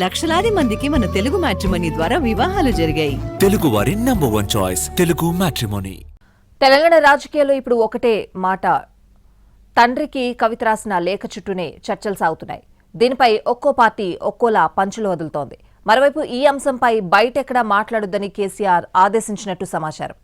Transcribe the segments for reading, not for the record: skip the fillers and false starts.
లక్షలాది మందికి మన తెలుగు మ్యాట్రిమోనీ ద్వారా వివాహాలు జరిగాయి. తెలుగు వారి number 1 choice Telugu matrimony. Telangana రాజకీయాల్లో ఇప్పుడు ఒకటే మాట, తండ్రికి కవిత రాసిన లేఖ చుట్టూనే చర్చలు సాగుతున్నాయి. దీనిపై ఒక్కో పార్టీ ఒక్కోలా పంచులు వదులుతోంది. మరోవైపు ఈ అంశంపై బయటెక్కడా మాట్లాడొద్దని కేసీఆర్ ఆదేశించినట్టు సమాచారం.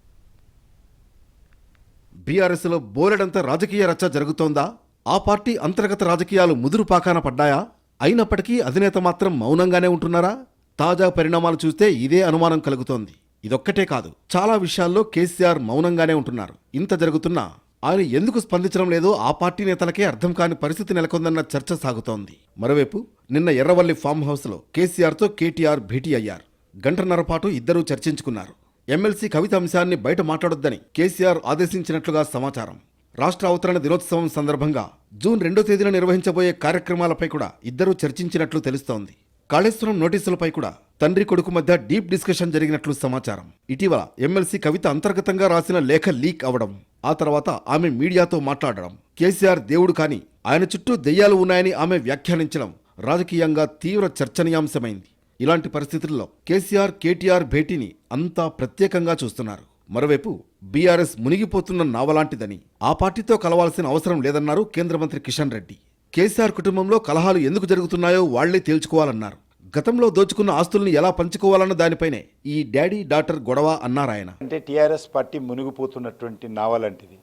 బీఆర్ఎస్లో బోలెడంత రాజకీయ రచ్చ జరుగుతోందా? ఆ పార్టీ అంతర్గత రాజకీయాలు ముదురు పాకాన పడ్డాయా? అయినప్పటికీ అధినేత మాత్రం మౌనంగానే ఉంటున్నారా? తాజా పరిణామాలు చూస్తే ఇదే అనుమానం కలుగుతోంది. ఇదొక్కటే కాదు, చాలా విషయాల్లో కేసీఆర్ మౌనంగానే ఉంటున్నారు. ఇంత జరుగుతున్నా ఆయన ఎందుకు స్పందించడం లేదో ఆ పార్టీ నేతలకే అర్థం కాని పరిస్థితి నెలకొందన్న చర్చ సాగుతోంది. మరోవైపు నిన్న ఎర్రవల్లి ఫామ్ హౌస్లో కేసీఆర్తో కేటీఆర్ భేటీ అయ్యారు. గంటన్నర పాటు ఇద్దరూ చర్చించుకున్నారు. ఎమ్మెల్సీ కవిత అంశాన్ని బయట మాట్లాడొద్దని కేసీఆర్ ఆదేశించినట్లుగా సమాచారం. రాష్ట్ర అవతరణ దినోత్సవం సందర్భంగా జూన్ 2వ తేదీన నిర్వహించబోయే కార్యక్రమాలపై కూడా ఇద్దరూ చర్చించినట్లు తెలుస్తోంది. కాళేశ్వరం నోటీసులపై కూడా తండ్రి కొడుకు మధ్య డీప్ డిస్కషన్ జరిగినట్లు సమాచారం. ఇటీవల ఎమ్మెల్సీ కవిత అంతర్గతంగా రాసిన లేఖ లీక్ అవడం, ఆ తర్వాత ఆమె మీడియాతో మాట్లాడడం, కేసీఆర్ దేవుడు కాని ఆయన చుట్టూ దెయ్యాలు ఉన్నాయని ఆమె వ్యాఖ్యానించడం రాజకీయంగా తీవ్ర చర్చనీయాంశమైంది. ఇలాంటి పరిస్థితుల్లో కేసీఆర్ కేటీఆర్ భేటీని అంతా ప్రత్యేకంగా చూస్తున్నారు. మరోవైపు బీఆర్ఎస్ మునిగిపోతున్న నావలాంటిదని, ఆ పార్టీతో కలవాల్సిన అవసరం లేదన్నారు కేంద్ర మంత్రి కిషన్ రెడ్డి. కేసీఆర్ కుటుంబంలో కలహాలు ఎందుకు జరుగుతున్నాయో వాళ్లే తేల్చుకోవాలన్నారు. గతంలో దోచుకున్న ఆస్తుల్ని ఎలా పంచుకోవాలన్న దానిపైనే ఈ డాడీ డాటర్ గొడవ అన్నారాయన. అంటే టీఆర్ఎస్ పార్టీ మునిగిపోతున్నటువంటి నావలాంటిది.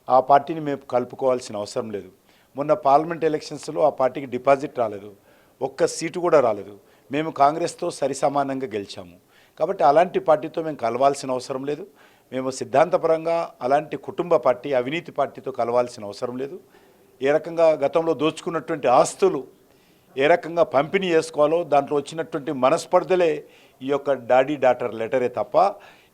ఆ పార్టీని మేము కలుపుకోవాల్సిన అవసరం లేదు. మొన్న పార్లమెంట్ ఎలక్షన్స్లో ఆ పార్టీకి డిపాజిట్ రాలేదు, ఒక్క సీటు కూడా రాలేదు. మేము కాంగ్రెస్తో సరిసమానంగా గెలిచాము. కాబట్టి అలాంటి పార్టీతో మేము కలవాల్సిన అవసరం లేదు. మేము సిద్ధాంతపరంగా అలాంటి కుటుంబ పార్టీ, అవినీతి పార్టీతో కలవాల్సిన అవసరం లేదు. ఏ రకంగా గతంలో దోచుకున్నటువంటి ఆస్తులు ఏ రకంగా పంపిణీ చేసుకోవాలో దాంట్లో వచ్చినటువంటి మనస్పర్ధలే ఈ యొక్క డాడీ డాటర్ లెటరే తప్ప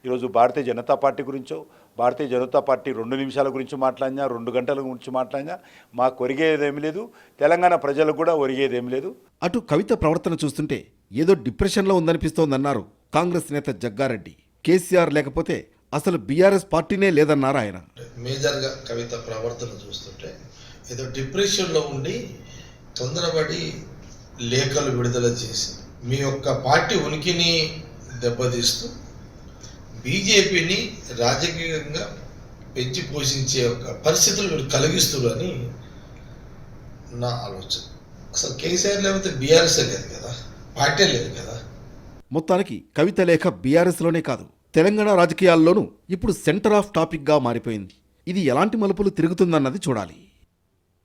ఈరోజు భారతీయ జనతా పార్టీ గురించో, భారతీయ జనతా పార్టీ 2 నిమిషాల గురించి మాట్లాడినా, 2 గంటల గురించి మాట్లాడినా మాకు ఒరిగేదేమీ లేదు. తెలంగాణ ప్రజలకు కూడా ఒరిగేదేమీ లేదు. అటు కవిత ప్రవర్తన చూస్తుంటే ఏదో డిప్రెషన్లో ఉందనిపిస్తోందన్నారు కాంగ్రెస్ నేత జగ్గారెడ్డి. కేసీఆర్ లేకపోతే అసలు బీఆర్ఎస్ పార్టీనే లేదన్నారు ఆయన. మేజర్గా కవిత ప్రవర్తన చూస్తుంటే ఏదో డిప్రెషన్లో ఉండి తొందరపడి లేఖలు విడుదల చేసి మీ యొక్క పార్టీ ఉనికిని దెబ్బతీస్తూ బీజేపీని రాజకీయంగా పెంచి పోషించే ఒక పరిస్థితులు మీరు కలిగిస్తున్నారని నా ఆలోచన. అసలు కేసీఆర్ లేకపోతే బీఆర్ఎస్ లేదు కదా, పార్టీ లేదు కదా. మొత్తానికి కవిత లేఖ బీఆర్ఎస్లోనే కాదు, తెలంగాణ రాజకీయాల్లోనూ ఇప్పుడు సెంటర్ ఆఫ్ టాపిక్గా మారిపోయింది. ఇది ఎలాంటి మలుపులు తిరుగుతుందన్నది చూడాలి.